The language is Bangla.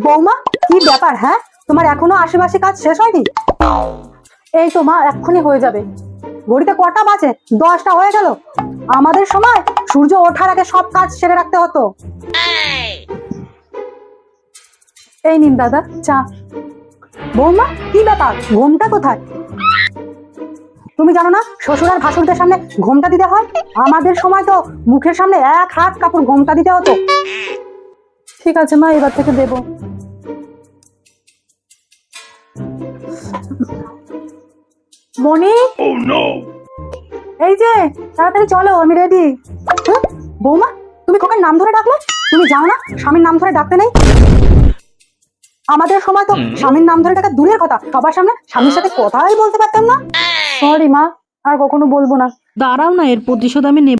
বৌমা, কি ব্যাপার? হ্যাঁ, তোমার এখনো আশেপাশে কাজ শেষ হয়নি? এই তো মা, এক্ষুনি হয়ে যাবে। ঘড়িতে কটা বাজে? 10টা হয়ে গেল। আমাদের সময় সূর্য ওঠার আগে সব কাজ সেরে রাখতে হতো। এই নিন দাদা চা। বৌমা, কি ব্যাপার? ঘোমটা কোথায়? তুমি জানো না শ্বশুর আর ভাসুরদের সামনে ঘোমটা দিতে হয়? আমাদের সময় তো মুখের সামনে 1 হাত কাপড় ঘোমটা দিতে হতো। ঠিক আছে মা, এবার থেকে দেব। মনি, এই যে তাড়াতাড়ি চলো, আমি রেডি। বৌমা, তুমি খোকার নাম ধরে ডাকলে? তুমি জানো না স্বামীর নাম ধরে ডাকতে নেই? আমাদের সময় তো স্বামীর নাম ধরে ডাকা দূরের কথা, সবার সামনে স্বামীর সাথে কথাই বলতে পারতাম না। সরি মা, আর কখনো বলবো না। দাঁড়াও না, এর প্রতিশোধ আমি নেব।